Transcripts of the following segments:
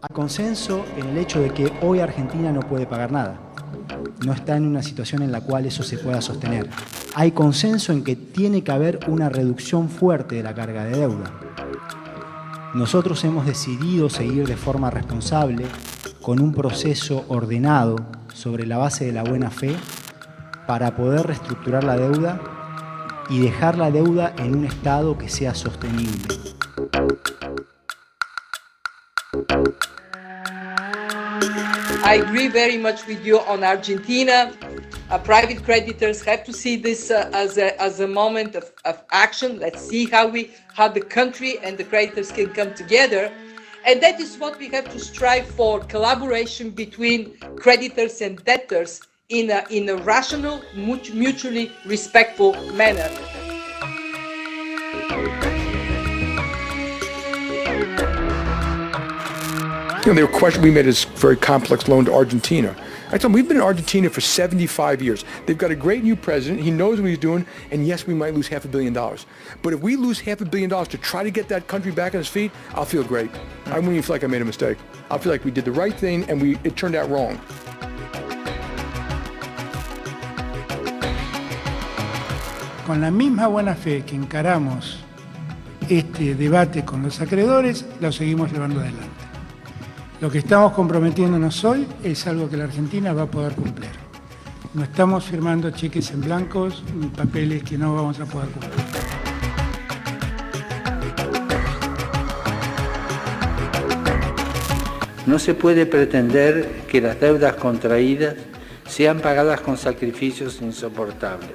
Hay consenso en el hecho de que hoy Argentina no puede pagar nada. No está en una situación en la cual eso se pueda sostener. Hay consenso en que tiene que haber una reducción fuerte de la carga de deuda. Nosotros hemos decidido seguir de forma responsable con un proceso ordenado sobre la base de la buena fe para poder reestructurar la deuda y dejar la deuda en un estado que sea sostenible. I agree very much with you on Argentina. Private creditors have to see this as a moment of action. Let's see how the country and the creditors can come together. And that is what we have to strive for, collaboration between creditors and debtors in a rational, mutually respectful manner. You know, they were questioning, we made a very complex loan to Argentina. I told them, we've been in Argentina for 75 years. They've got a great new president. He knows what he's doing. And yes, we might lose $500 million. But if we lose $500 million to try to get that country back on its feet, I'll feel great. I won't even feel like I made a mistake. I'll feel like we did the right thing and it turned out wrong. Con la misma buena fe que encaramos este debate con los acreedores, lo seguimos llevando adelante. Lo que estamos comprometiéndonos hoy es algo que la Argentina va a poder cumplir. No estamos firmando cheques en blancos ni papeles que no vamos a poder cumplir. No se puede pretender que las deudas contraídas sean pagadas con sacrificios insoportables.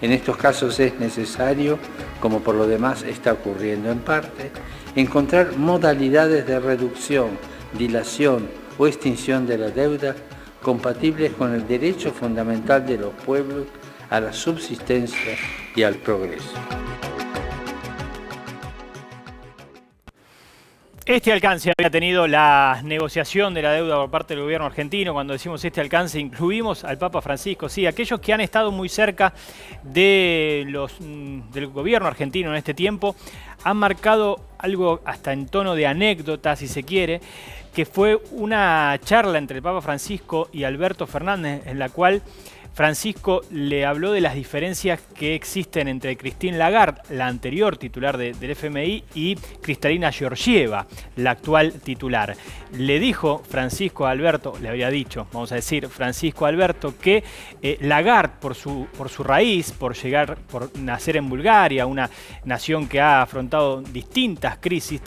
En estos casos es necesario, como por lo demás está ocurriendo en parte, encontrar modalidades de reducción, dilación o extinción de la deuda compatibles con el derecho fundamental de los pueblos a la subsistencia y al progreso. Este alcance había tenido la negociación de la deuda por parte del gobierno argentino. Cuando decimos este alcance incluimos al Papa Francisco. Sí, aquellos que han estado muy cerca del gobierno argentino en este tiempo han marcado algo hasta en tono de anécdota, si se quiere, que fue una charla entre el Papa Francisco y Alberto Fernández, en la cual Francisco le habló de las diferencias que existen entre Christine Lagarde, la anterior titular del FMI, y Kristalina Georgieva, la actual titular. Le dijo Francisco a Alberto, le había dicho, vamos a decir, Francisco a Alberto, que Lagarde, por su raíz, por nacer en Bulgaria, una nación que ha afrontado distintas crisis,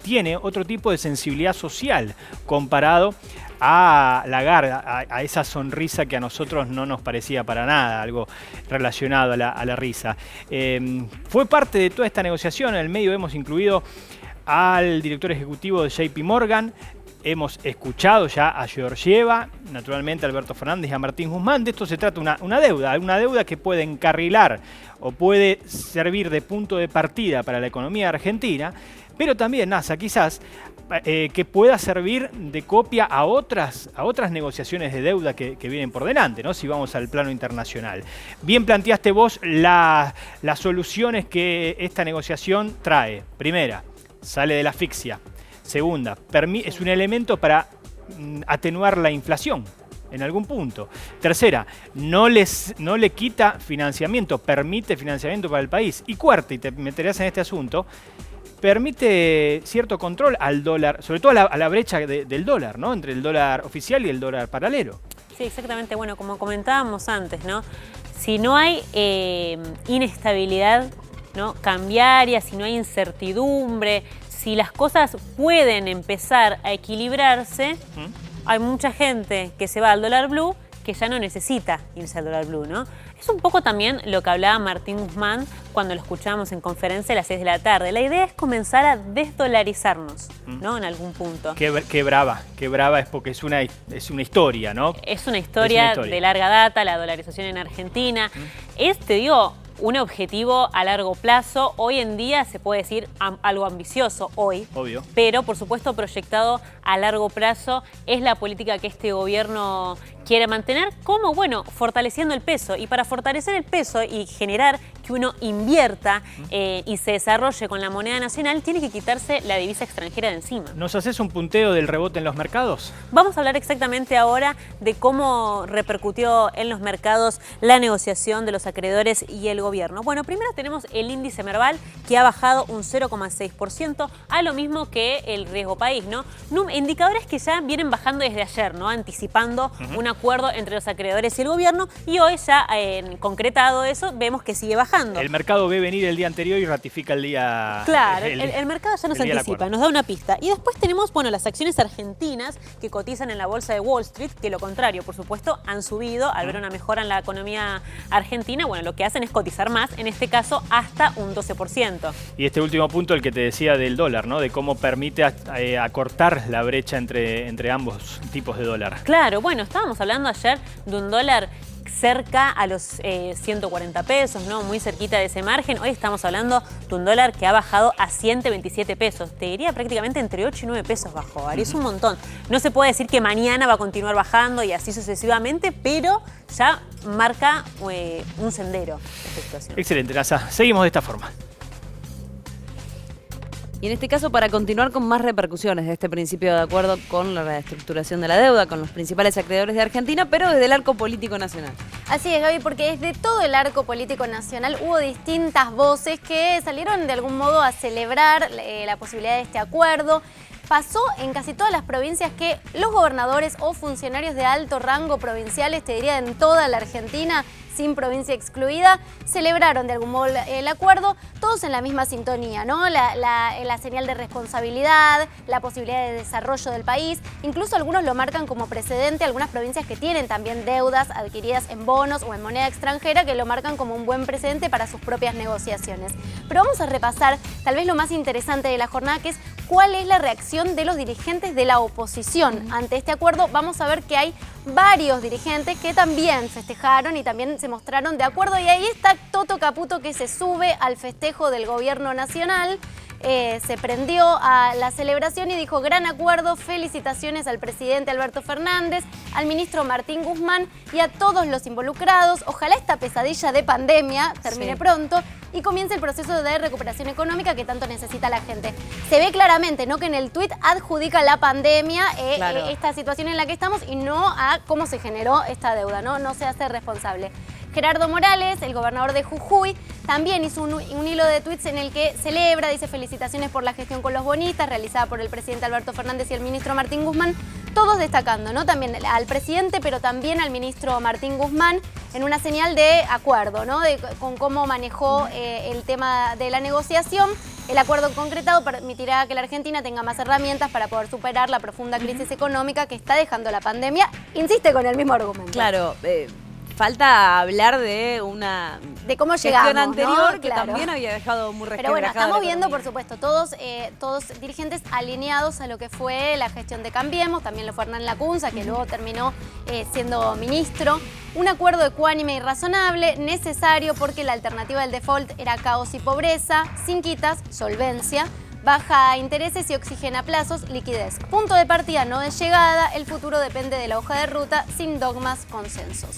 tiene otro tipo de sensibilidad social comparado a Lagarde, a esa sonrisa que a nosotros no nos parecía para nada, algo relacionado a la risa. Fue parte de toda esta negociación. En el medio hemos incluido al director ejecutivo de JP Morgan, hemos escuchado ya a Georgieva, naturalmente a Alberto Fernández y a Martín Guzmán. De esto se trata una deuda que puede encarrilar o puede servir de punto de partida para la economía argentina, pero también, NASA, quizás que pueda servir de copia a otras negociaciones de deuda que vienen por delante, ¿no? Si vamos al plano internacional. Bien planteaste vos las soluciones que esta negociación trae. Primera, sale de la asfixia. Segunda, es un elemento para atenuar la inflación en algún punto. Tercera, no le quita financiamiento, permite financiamiento para el país. Y cuarta, y te meterás en este asunto, permite cierto control al dólar, sobre todo a la brecha del dólar, ¿no? Entre el dólar oficial y el dólar paralelo. Sí, exactamente. Bueno, como comentábamos antes, ¿no? Si no hay inestabilidad, ¿no?, cambiaria, si no hay incertidumbre, si las cosas pueden empezar a equilibrarse, hay mucha gente que se va al dólar blue que ya no necesita irse al dólar blue, ¿no? Es un poco también lo que hablaba Martín Guzmán cuando lo escuchábamos en conferencia a las 6 de la tarde. La idea es comenzar a desdolarizarnos, ¿no?, en algún punto. Qué brava es porque es una historia, ¿no? Es una historia de larga data, la dolarización en Argentina. Te digo, un objetivo a largo plazo. Hoy en día se puede decir algo ambicioso hoy, obvio, pero por supuesto proyectado a largo plazo. Es la política que este gobierno quiere mantener, como, bueno, fortaleciendo el peso. Y para fortalecer el peso y generar que uno invierta y se desarrolle con la moneda nacional, tiene que quitarse la divisa extranjera de encima. ¿Nos haces un punteo del rebote en los mercados? Vamos a hablar exactamente ahora de cómo repercutió en los mercados la negociación de los acreedores y el gobierno. Bueno, primero tenemos el índice Merval, que ha bajado un 0,6%, a lo mismo que el riesgo país, ¿no? Indicadores que ya vienen bajando desde ayer, ¿no? Anticipando un acuerdo entre los acreedores y el gobierno, y hoy ya concretado eso, vemos que sigue bajando. El mercado ve venir el día anterior y ratifica el día... Claro, el mercado ya nos anticipa, nos da una pista. Y después tenemos, bueno, las acciones argentinas que cotizan en la bolsa de Wall Street, que lo contrario, por supuesto, han subido al ver una mejora en la economía argentina. Bueno, lo que hacen es cotizar más, en este caso hasta un 12%. Y este último punto, el que te decía del dólar, ¿no? De cómo permite acortar la brecha entre ambos tipos de dólar. Claro, bueno, estábamos hablando ayer de un dólar cerca a los 140 pesos, ¿no? Muy cerquita de ese margen. Hoy estamos hablando de un dólar que ha bajado a 127 pesos. Te diría prácticamente entre 8 y 9 pesos bajó. Es un montón. No se puede decir que mañana va a continuar bajando y así sucesivamente, pero ya marca un sendero esta situación. Excelente, Nasa. Seguimos de esta forma. Y en este caso, para continuar con más repercusiones de este principio de acuerdo con la reestructuración de la deuda, con los principales acreedores de Argentina, pero desde el arco político nacional. Así es, Gaby, porque desde todo el arco político nacional hubo distintas voces que salieron de algún modo a celebrar la posibilidad de este acuerdo. Pasó en casi todas las provincias que los gobernadores o funcionarios de alto rango provinciales, te diría en toda la Argentina, sin provincia excluida, celebraron de algún modo el acuerdo, todos en la misma sintonía, ¿no? La señal de responsabilidad, la posibilidad de desarrollo del país, incluso algunos lo marcan como precedente, algunas provincias que tienen también deudas adquiridas en bonos o en moneda extranjera, que lo marcan como un buen precedente para sus propias negociaciones. Pero vamos a repasar tal vez lo más interesante de la jornada, que es cuál es la reacción de los dirigentes de la oposición ante este acuerdo. Vamos a ver que hay varios dirigentes que también festejaron y también se mostraron de acuerdo, y ahí está Toto Caputo, que se sube al festejo del gobierno nacional, se prendió a la celebración y dijo: gran acuerdo, felicitaciones al presidente Alberto Fernández, al ministro Martín Guzmán y a todos los involucrados. Ojalá esta pesadilla de pandemia termine pronto y comience el proceso de recuperación económica que tanto necesita la gente. Se ve claramente, ¿no?, que en el tuit adjudica la pandemia esta situación en la que estamos y no a cómo se generó esta deuda, ¿no? No se hace responsable. Gerardo Morales, el gobernador de Jujuy, también hizo un hilo de tweets en el que celebra, dice: felicitaciones por la gestión con los bonistas realizada por el presidente Alberto Fernández y el ministro Martín Guzmán, todos destacando, ¿no?, también al presidente, pero también al ministro Martín Guzmán, en una señal de acuerdo, ¿no?, con cómo manejó el tema de la negociación. El acuerdo concretado permitirá que la Argentina tenga más herramientas para poder superar la profunda crisis económica que está dejando la pandemia. Insiste con el mismo argumento. Claro, falta hablar de cómo gestión llegamos, anterior, ¿no? que también había dejado muy resquebrajada. Pero bueno, estamos viendo, por economía. supuesto, todos dirigentes alineados a lo que fue la gestión de Cambiemos. También lo fue Hernán Lacunza, que luego terminó siendo ministro. Un acuerdo ecuánime y razonable, necesario porque la alternativa del default era caos y pobreza, sin quitas, solvencia, baja intereses y oxigena plazos, liquidez. Punto de partida, no de llegada. El futuro depende de la hoja de ruta, sin dogmas, consensos.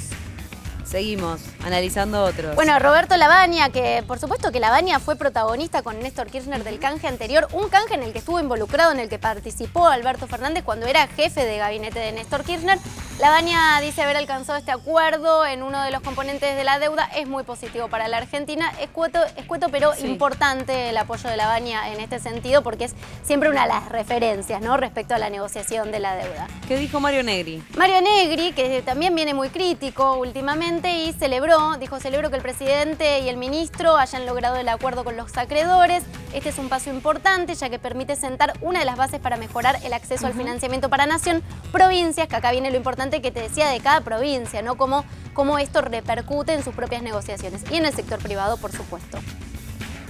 Seguimos analizando otros. Bueno, Roberto Lavagna, que por supuesto que Lavagna fue protagonista con Néstor Kirchner del canje anterior, un canje en el que estuvo involucrado, en el que participó Alberto Fernández cuando era jefe de gabinete de Néstor Kirchner. Lavagna dice haber alcanzado este acuerdo en uno de los componentes de la deuda. Es muy positivo para la Argentina. Escueto pero importante el apoyo de Lavagna en este sentido, porque es siempre una de las referencias, ¿no?, respecto a la negociación de la deuda. ¿Qué dijo Mario Negri? Mario Negri, que también viene muy crítico últimamente, y celebro que el presidente y el ministro hayan logrado el acuerdo con los acreedores. Este es un paso importante, ya que permite sentar una de las bases para mejorar el acceso al financiamiento para nación, provincias, que acá viene lo importante que te decía de cada provincia, ¿no?, cómo esto repercute en sus propias negociaciones y en el sector privado, por supuesto.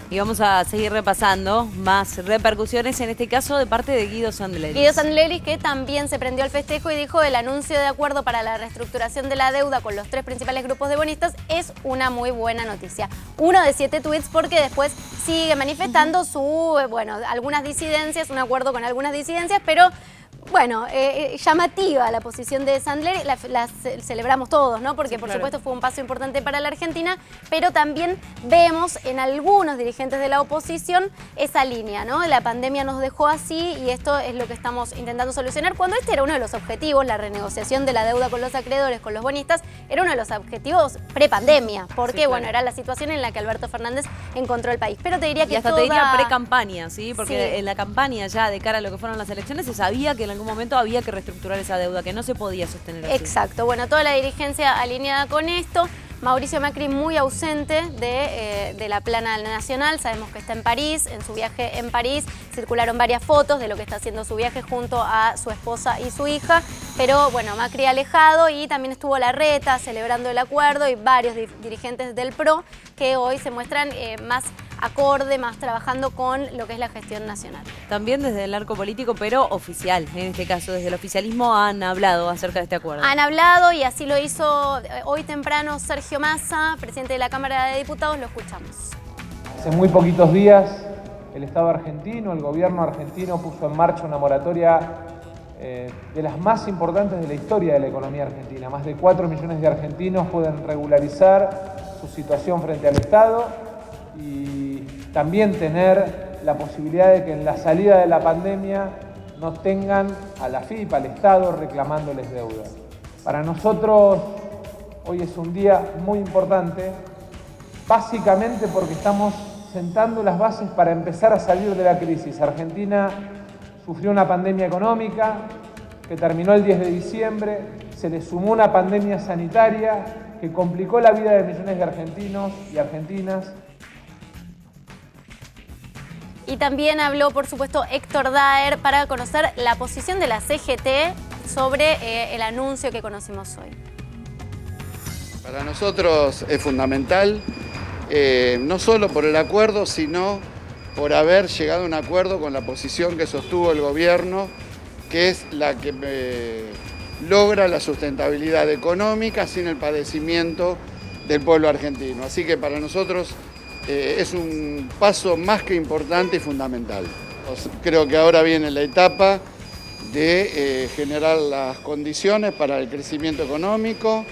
Y vamos a seguir repasando más repercusiones, en este caso de parte de Guido Sandleris. Guido Sandleris, que también se prendió al festejo y dijo: el anuncio de acuerdo para la reestructuración de la deuda con los 3 principales grupos de bonistas es una muy buena noticia. Uno de 7 tweets, porque después sigue manifestando algunas disidencias, un acuerdo con algunas disidencias, pero Bueno, llamativa la posición de Sandler, la celebramos todos, ¿no? Porque por supuesto fue un paso importante para la Argentina, pero también vemos en algunos dirigentes de la oposición esa línea, ¿no? La pandemia nos dejó así y esto es lo que estamos intentando solucionar, cuando este era uno de los objetivos, la renegociación de la deuda con los acreedores, con los bonistas, era uno de los objetivos pre-pandemia, porque bueno, era la situación en la que Alberto Fernández encontró el país. Pero te diría que y hasta te diría pre-campaña, ¿sí? Porque en la campaña ya de cara a lo que fueron las elecciones se sabía que en algún momento había que reestructurar esa deuda, que no se podía sostener así. Exacto. Bueno, toda la dirigencia alineada con esto. Mauricio Macri muy ausente de la plana nacional, sabemos que está en París, en su viaje en París circularon varias fotos de lo que está haciendo su viaje junto a su esposa y su hija, pero bueno, Macri alejado, y también estuvo Larreta celebrando el acuerdo y varios dirigentes del PRO que hoy se muestran más acorde, más trabajando con lo que es la gestión nacional. También desde el arco político, pero oficial, en este caso desde el oficialismo han hablado acerca de este acuerdo. Han hablado y así lo hizo hoy temprano Sergio Massa, presidente de la Cámara de Diputados, lo escuchamos. Hace muy poquitos días el Estado argentino, el gobierno argentino puso en marcha una moratoria de las más importantes de la historia de la economía argentina. Más de 4 millones de argentinos pueden regularizar su situación frente al Estado y también tener la posibilidad de que en la salida de la pandemia no tengan a la FIP, al Estado, reclamándoles deuda. Para nosotros hoy es un día muy importante, básicamente porque estamos sentando las bases para empezar a salir de la crisis. Argentina sufrió una pandemia económica que terminó el 10 de diciembre, se le sumó una pandemia sanitaria que complicó la vida de millones de argentinos y argentinas. Y también habló, por supuesto, Héctor Daer para conocer la posición de la CGT sobre el anuncio que conocimos hoy. Para nosotros es fundamental, no solo por el acuerdo, sino por haber llegado a un acuerdo con la posición que sostuvo el gobierno, que es la que logra la sustentabilidad económica sin el padecimiento del pueblo argentino. Así que para nosotros es un paso más que importante y fundamental. Creo que ahora viene la etapa de generar las condiciones para el crecimiento económico,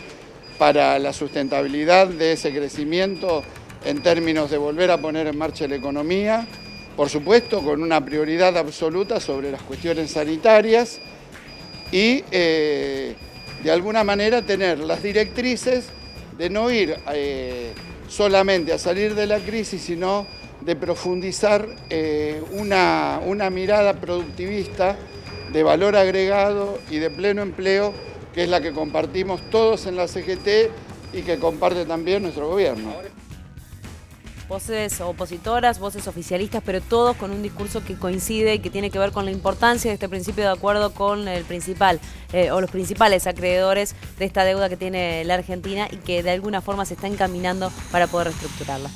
para la sustentabilidad de ese crecimiento en términos de volver a poner en marcha la economía, por supuesto con una prioridad absoluta sobre las cuestiones sanitarias y de alguna manera tener las directrices de no ir solamente a salir de la crisis, sino de profundizar una mirada productivista de valor agregado y de pleno empleo, que es la que compartimos todos en la CGT y que comparte también nuestro gobierno. Voces opositoras, voces oficialistas, pero todos con un discurso que coincide y que tiene que ver con la importancia de este principio de acuerdo con el principal o los principales acreedores de esta deuda que tiene la Argentina y que de alguna forma se está encaminando para poder reestructurarla.